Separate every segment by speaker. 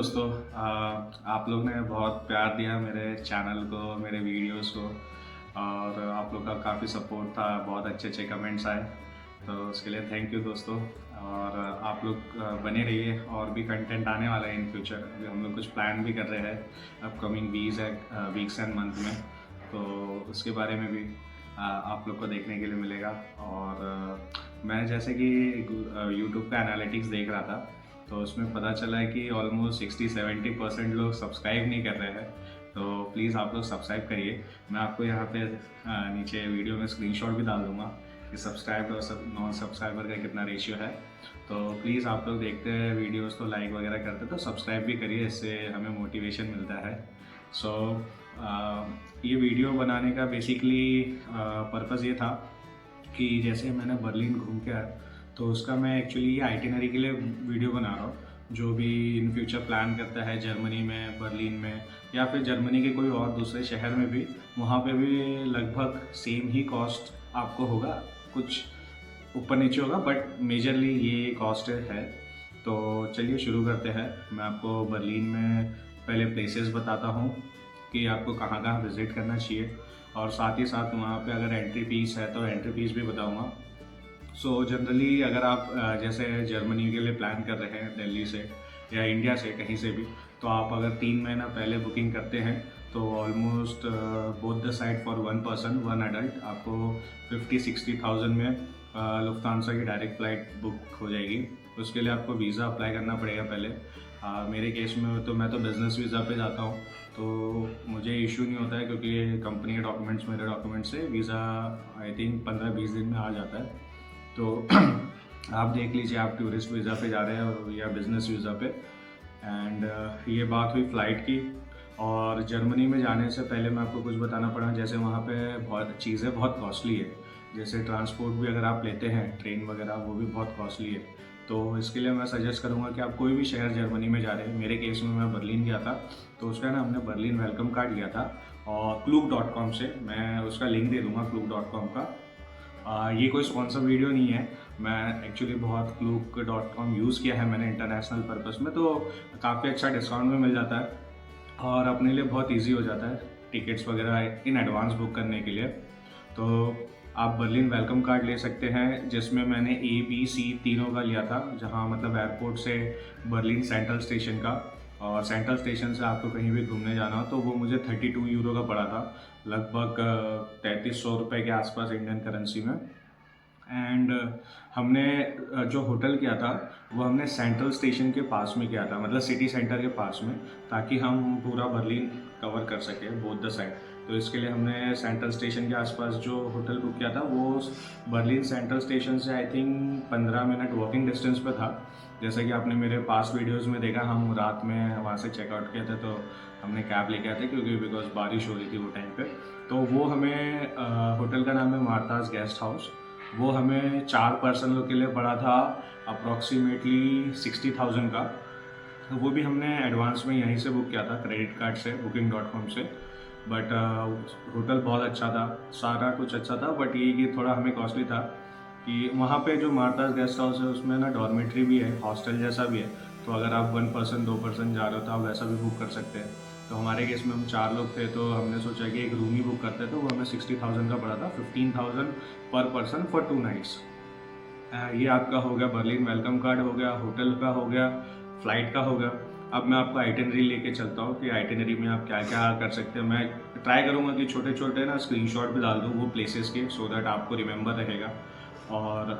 Speaker 1: दोस्तों। आप लोग ने बहुत प्यार दिया मेरे चैनल को, मेरे वीडियोस को, और आप लोग का काफ़ी सपोर्ट था। बहुत अच्छे अच्छे कमेंट्स आए, तो उसके लिए थैंक यू दोस्तों। और आप लोग बने रहिए, और भी कंटेंट आने वाला है इन फ्यूचर। अभी हम लोग कुछ प्लान भी कर रहे हैं अपकमिंग वीक्स एंड मंथ में, तो उसके बारे में भी आप लोग को देखने के लिए मिलेगा। और मैं जैसे कि यूट्यूब का एनालिटिक्स देख रहा था, तो उसमें पता चला है कि ऑलमोस्ट 60-70% लोग सब्सक्राइब नहीं कर रहे हैं। तो प्लीज़ आप लोग सब्सक्राइब करिए। मैं आपको यहाँ पे नीचे वीडियो में स्क्रीनशॉट भी डाल दूँगा कि सब्सक्राइब और नॉन सब्सक्राइबर का कितना रेशियो है। तो प्लीज़ आप लोग देखते हैं वीडियोस, तो लाइक वगैरह करते हैं, तो सब्सक्राइब भी करिए, इससे हमें मोटिवेशन मिलता है। सो ये वीडियो बनाने का बेसिकली पर्पज़ ये था कि जैसे मैंने बर्लिन घूम के आया, तो उसका मैं एक्चुअली ये आइटिनरी के लिए वीडियो बना रहा हूँ। जो भी इन फ्यूचर प्लान करता है जर्मनी में, बर्लिन में, या फिर जर्मनी के कोई और दूसरे शहर में भी, वहाँ पे भी लगभग सेम ही कॉस्ट आपको होगा, कुछ ऊपर नीचे होगा, बट मेजरली ये कॉस्ट है। तो चलिए शुरू करते हैं। मैं आपको बर्लिन में पहले प्लेसेस बताता हूँ कि आपको कहाँ कहाँ विज़िट करना चाहिए, और साथ ही साथ वहाँ पे अगर एंट्री फीस है तो एंट्री फीस भी बताऊँगा। सो जनरली अगर आप जैसे जर्मनी के लिए प्लान कर रहे हैं दिल्ली से या इंडिया से कहीं से भी, तो आप अगर 3 महीना पहले बुकिंग करते हैं तो almost both the side for one person, one adult, आपको 50-60 थाउजेंड में लुफ्तांसा की डायरेक्ट फ़्लाइट बुक हो जाएगी। उसके लिए आपको वीज़ा अप्लाई करना पड़ेगा पहले। मेरे केस में तो मैं तो बिज़नेस वीज़ा पे जाता हूँ, तो मुझे इशू नहीं होता है, क्योंकि कंपनी के डॉक्यूमेंट्स मेरे डॉक्यूमेंट्स से वीज़ा आई थिंक 15-20 दिन में आ जाता है। तो आप देख लीजिए, आप टूरिस्ट वीज़ा पे जा रहे हैं या बिज़नेस वीज़ा पे। एंड ये बात हुई फ़्लाइट की। और जर्मनी में जाने से पहले मैं आपको कुछ बताना पड़ा, जैसे वहाँ पे बहुत चीज़ें बहुत कॉस्टली है। जैसे ट्रांसपोर्ट भी अगर आप लेते हैं, ट्रेन वगैरह, वो भी बहुत कॉस्टली है। तो इसके लिए मैं सजेस्ट करूँगा कि आप कोई भी शहर जर्मनी में जा रहे हैं, मेरे केस में मैं बर्लिन गया था, तो उसका ना हमने बर्लिन वेलकम कार्ड लिया था, और Klook.com से, मैं उसका लिंक दे दूँगा Klook.com का। ये कोई स्पॉन्सर वीडियो नहीं है। मैं एक्चुअली बहुत Klook.com यूज़ किया है मैंने इंटरनेशनल पर्पस में, तो काफ़ी अच्छा डिस्काउंट में मिल जाता है, और अपने लिए बहुत इजी हो जाता है टिकट्स वगैरह इन एडवांस बुक करने के लिए। तो आप बर्लिन वेलकम कार्ड ले सकते हैं, जिसमें मैंने ABC तीनों का लिया था, जहाँ मतलब एयरपोर्ट से बर्लिन सेंट्रल स्टेशन का, और सेंट्रल स्टेशन से आपको कहीं भी घूमने जाना हो तो वो मुझे 32 यूरो का पड़ा था, लगभग 3300 रुपये के आसपास इंडियन करेंसी में। एंड हमने जो होटल किया था वो हमने सेंट्रल स्टेशन के पास में किया था, मतलब सिटी सेंटर के पास में, ताकि हम पूरा बर्लिन कवर कर सके बोथ द साइड। तो इसके लिए हमने सेंट्रल स्टेशन के आसपास जो होटल बुक किया था, वो बर्लिन सेंट्रल स्टेशन से I think 15 minute walking distance पे था। जैसा कि आपने मेरे पास वीडियोस में देखा, हम रात में वहाँ से चेकआउट किए थे, तो हमने कैब लेके आए थे, क्योंकि बिकॉज बारिश हो रही थी वो टाइम पे। तो वो हमें होटल का नाम है मार्तास गेस्ट हाउस। वो हमें 4 पर्सन लोग के लिए पड़ा था अप्रॉक्सीमेटली 60,000 का। तो वो भी हमने एडवांस में यहीं से बुक किया था, क्रेडिट कार्ड से, Booking.com से। बट होटल बहुत अच्छा था, सारा कुछ अच्छा था, बट ये कि थोड़ा हमें कॉस्टली था। कि वहाँ पे जो मार्तास गेस्ट हाउस है उसमें ना डॉर्मेट्री भी है, हॉस्टल जैसा भी है। तो अगर आप 1 पर्सन 2 पर्सन जा रहे हो तो आप वैसा भी बुक कर सकते हैं। तो हमारे केस में हम 4 लोग थे, तो हमने सोचा कि एक रूम ही बुक करते, तो वो हमें 60,000 का पड़ा था, 15,000 पर पर्सन फॉर 2 नाइट्स। ये आपका हो गया बर्लिन वेलकम कार्ड, हो गया होटल का, हो गया फ़्लाइट का, हो गया। अब मैं आपको आइटिनरी लेके चलता हूँ कि आइटिनरी में आप क्या क्या कर सकते हैं। मैं ट्राई करूँगा कि छोटे छोटे ना स्क्रीनशॉट भी डाल दूँ वो प्लेसेस के, सो दैट आपको रिमेंबर रहेगा। और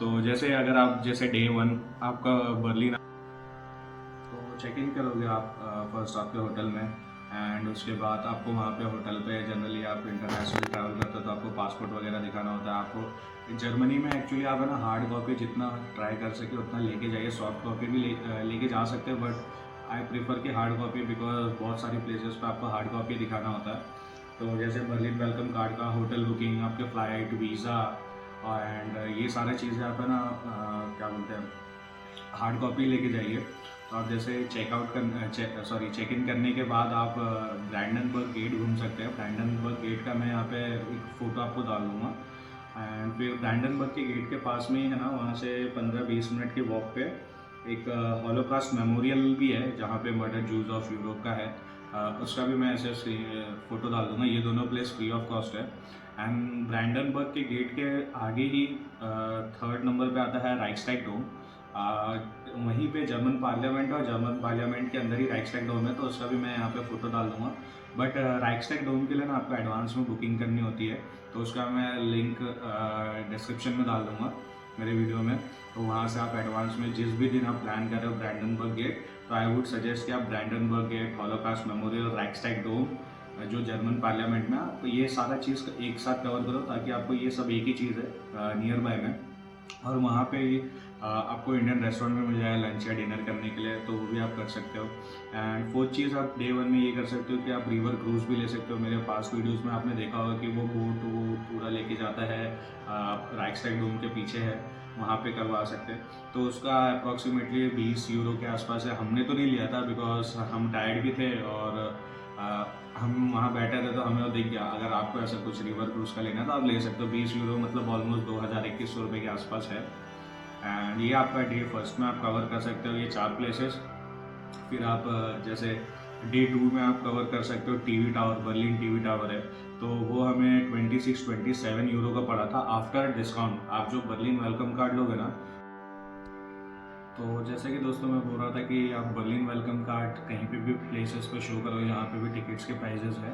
Speaker 1: तो जैसे अगर आप जैसे डे 1 आपका बर्लिन, तो चेक इन करोगे आप फर्स्ट आपके होटल में। एंड उसके बाद आपको वहाँ पे होटल पे, जनरली आप इंटरनेशनल ट्रैवल करते हो तो आपको पासपोर्ट वगैरह दिखाना होता है। आपको जर्मनी में एक्चुअली आप है ना हार्ड कॉपी जितना ट्राई कर सके उतना लेके जाइए, सॉफ्ट कॉपी भी लेके जा सकते हैं, बट आई प्रीफर कि हार्ड कॉपी, बिकॉज बहुत सारी प्लेसेस पे आपको हार्ड कॉपी दिखाना होता है। तो जैसे बर्लिन वेलकम कार्ड का, होटल बुकिंग, आपके फ़्लाइट, वीज़ा, एंड ये सारी चीज़ें आप है ना क्या बोलते हैं, हार्ड कॉपी लेके जाइए। तो आप जैसे चेक इन करने के बाद आप ब्रैंडनबर्ग गेट घूम सकते हैं। ब्रैंडनबर्ग गेट का मैं यहाँ पे एक फ़ोटो आपको डाल दूँगा। एंड फिर ब्रैंडनबर्ग के गेट के पास में ही है ना, वहाँ से 15-20 मिनट के वॉक पे एक हॉलोकास्ट मेमोरियल भी है जहाँ पे मर्डर जूज ऑफ यूरोप का है, उसका भी मैं ऐसे फ़ोटो डाल दूँगा। ये दोनों प्लेस फ्री ऑफ कॉस्ट है। एंड ब्रैंडनबर्ग के गेट के आगे ही 3rd नंबर पे आता है राइक्सटैग डोम। वहीं पे जर्मन पार्लियामेंट और जर्मन पार्लियामेंट के अंदर ही राइक्सटैग डोम है, तो उसका भी मैं यहाँ पे फ़ोटो डाल दूँगा। बट राइक्सटैग डोम के लिए ना आपको एडवांस में बुकिंग करनी होती है, तो उसका मैं लिंक डिस्क्रिप्शन में डाल दूँगा मेरे वीडियो में। तो वहाँ से आप एडवांस में जिस भी दिन आप प्लान कर रहे हो ब्रैंडनबर्ग गेट, तो आई वुड सजेस्ट कि आप ब्रैंडनबर्ग गेट, हॉलोकास्ट मेमोरियल, राइक्सटैग डोम, जो जर्मन पार्लियामेंट में, आप ये सारा चीज़ एक साथ कवर करो, ताकि आपको ये सब एक ही चीज़ है नियर बाय में। और वहाँ पे आपको इंडियन रेस्टोरेंट में मिल जाएगा लंच या डिनर करने के लिए, तो वो भी आप कर सकते हो। एंड 4th चीज़ आप डे 1 में ये कर सकते हो कि आप रिवर क्रूज़ भी ले सकते हो। मेरे पास वीडियोस में आपने देखा होगा कि वो बोट वो पूरा लेके जाता है, राइक्सटैग डोम के पीछे है, वहाँ पे करवा सकते हैं। तो उसका अप्रॉक्सीमेटली 20 यूरो के आसपास है। हमने तो नहीं लिया था बिकॉज हम टायर्ड भी थे और हम वहाँ बैठे थे, तो हमें वो दिख गया। अगर आपको ऐसा कुछ रिवर क्रूज़ का लेना है तो आप ले सकते हो। 20 यूरो मतलब ऑलमोस्ट 2000-2100 रुपये के आसपास है। एंड ये आपका डे 1 में आप कवर कर सकते हो ये 4 प्लेसेस। फिर आप जैसे डे 2 में आप कवर कर सकते हो TV tower, Berlin TV tower है, तो वो हमें 26-27 यूरो का पड़ा था आफ्टर डिस्काउंट। आप जो बर्लिन वेलकम कार्ड लोगे ना, तो जैसे कि दोस्तों मैं बोल रहा था कि आप बर्लिन वेलकम कार्ड कहीं पे भी प्लेसेस पे शो करो, यहाँ पे भी टिकट्स के प्राइजेस है,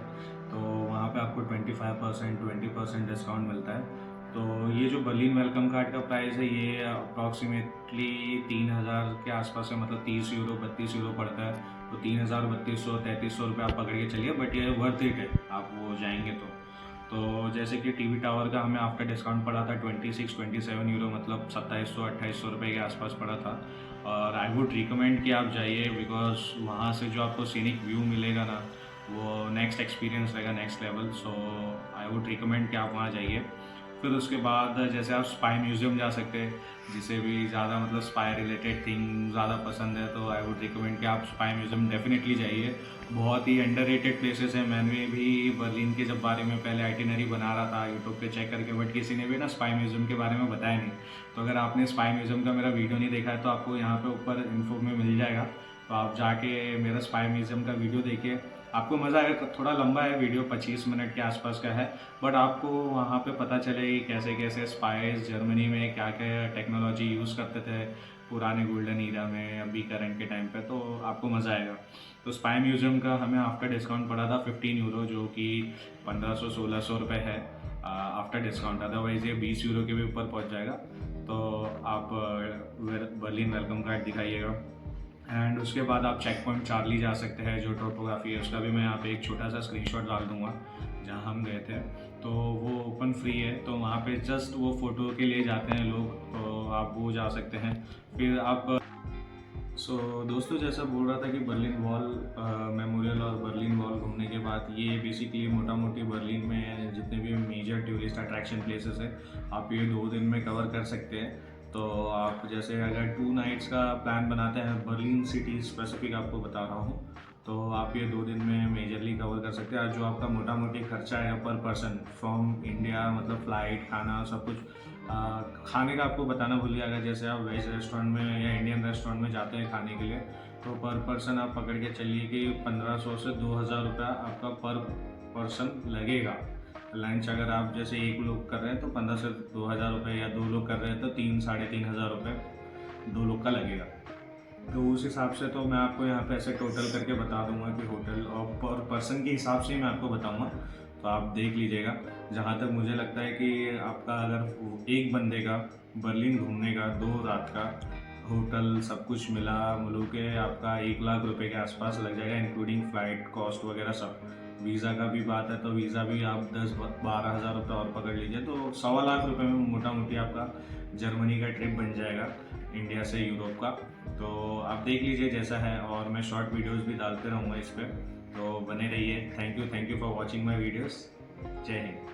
Speaker 1: तो वहाँ पे आपको 25% 20% डिस्काउंट मिलता है। तो ये जो बर्लिन वेलकम कार्ड का प्राइस है ये अप्रॉक्सीमेटली 3000 के आसपास है, मतलब 30 यूरो 32 यूरो पड़ता है। तो 3000 3200-3300 रुपये आप पकड़ के चलिए, बट ये वर्थ इट है आप वो जाएंगे तो जैसे कि टीवी टावर का हमें आफ्टर डिस्काउंट पड़ा था 26-27 यूरो, मतलब 2700-2800 रुपये के आसपास पड़ा था। और आई वुड रिकमेंड कि आप जाइए, बिकॉज वहाँ से जो आपको सीनिक व्यू मिलेगा ना, वो नेक्स्ट एक्सपीरियंस रहेगा, next level. So I would recommend कि आप वहाँ जाइए। फिर उसके बाद जैसे आप स्पाई म्यूज़ियम जा सकते हैं, जिसे भी ज़्यादा मतलब स्पाई रिलेटेड थिंग ज़्यादा पसंद है, तो आई वुड रिकमेंड कि आप स्पाई म्यूज़ियम डेफिनेटली जाइए। बहुत ही अंडररेटेड प्लेसेस हैं। मैंने भी बर्लिन के जब बारे में पहले आइटिनरी बना रहा था यूट्यूब पे चेक करके, बट किसी ने भी ना स्पाई म्यूज़ियम के बारे में बताया नहीं। तो अगर आपने स्पाई म्यूज़ियम का मेरा वीडियो नहीं देखा है तो आपको यहाँ पे ऊपर इन्फो में मिल जाएगा, तो आप जाके मेरा स्पाई म्यूज़ियम का वीडियो देखिए, आपको मज़ा आएगा। थोड़ा लंबा है वीडियो, 25 मिनट के आसपास का है, बट आपको वहाँ पे पता चले कैसे कैसे स्पाइस जर्मनी में क्या क्या टेक्नोलॉजी यूज़ करते थे पुराने गोल्डन ईरा में, अभी करंट के टाइम पे, तो आपको मज़ा आएगा। तो स्पाई म्यूज़ियम का हमें आफ्टर डिस्काउंट पड़ा था 15 यूरो, जो कि 1500-1600 रुपये है आफ्टर डिस्काउंट। अदरवाइज़ ये 20 यूरो के भी ऊपर पहुँच जाएगा। तो आप बर्लिन वेलकम कार्ड दिखाइएगा। एंड उसके बाद आप चेक पॉइंट चार्ली जा सकते हैं, जो टोपोग्राफी है उसका भी मैं यहाँ पे एक छोटा सा स्क्रीनशॉट डाल दूँगा जहाँ हम गए थे। तो वो ओपन फ्री है, तो वहाँ पे जस्ट वो फ़ोटो के लिए जाते हैं लोग, तो आप वो जा सकते हैं। फिर आप दोस्तों जैसा बोल रहा था कि बर्लिन वॉल मेमोरियल और बर्लिन वॉल घूमने के बाद ये बेसिकली मोटा मोटी बर्लिन में जितने भी मेजर टूरिस्ट अट्रैक्शन प्लेसेस है आप ये 2 दिन में कवर कर सकते हैं। तो आप जैसे अगर 2 नाइट्स का प्लान बनाते हैं, बर्लिन सिटी स्पेसिफिक आपको बता रहा हूँ, तो आप ये 2 दिन में मेजरली कवर कर सकते हैं। जो आपका मोटा मोटी खर्चा है पर पर्सन फ्रॉम इंडिया, मतलब फ़्लाइट, खाना, सब कुछ, खाने का आपको बताना भूल गया। अगर जैसे आप वेज रेस्टोरेंट में या इंडियन रेस्टोरेंट में जाते हैं खाने के लिए, तो पर पर्सन आप पकड़ के चलिए कि 1500 से 2000 रुपया आपका पर पर्सन लगेगा। लंच अगर आप जैसे 1 लोग कर रहे हैं तो 15 से 2000 रुपये, या 2 लोग कर रहे हैं तो 3-3.5 रुपये 2 लोग का लगेगा। तो उस हिसाब से तो मैं आपको यहाँ पे ऐसे टोटल करके बता दूंगा कि होटल और पर पर्सन के हिसाब से ही मैं आपको बताऊंगा, तो आप देख लीजिएगा। जहाँ तक मुझे लगता है कि आपका अगर एक बंदे का बर्लिन घूमने का 2 रात का होटल सब कुछ मिला मुलू के आपका 1 लाख रुपए के आसपास लग जाएगा, इंक्लूडिंग फ़्लाइट कॉस्ट वगैरह सब। वीज़ा का भी बात है तो वीज़ा भी आप 10-12 हज़ार रुपये और पकड़ लीजिए, तो 1.25 लाख रुपये में मोटा मोटी आपका जर्मनी का ट्रिप बन जाएगा इंडिया से यूरोप का। तो आप देख लीजिए जैसा है, और मैं शॉर्ट वीडियोस भी डालते रहूँगा इस पर, तो बने रहिए। Thank you for watching my videos. जय हिंद।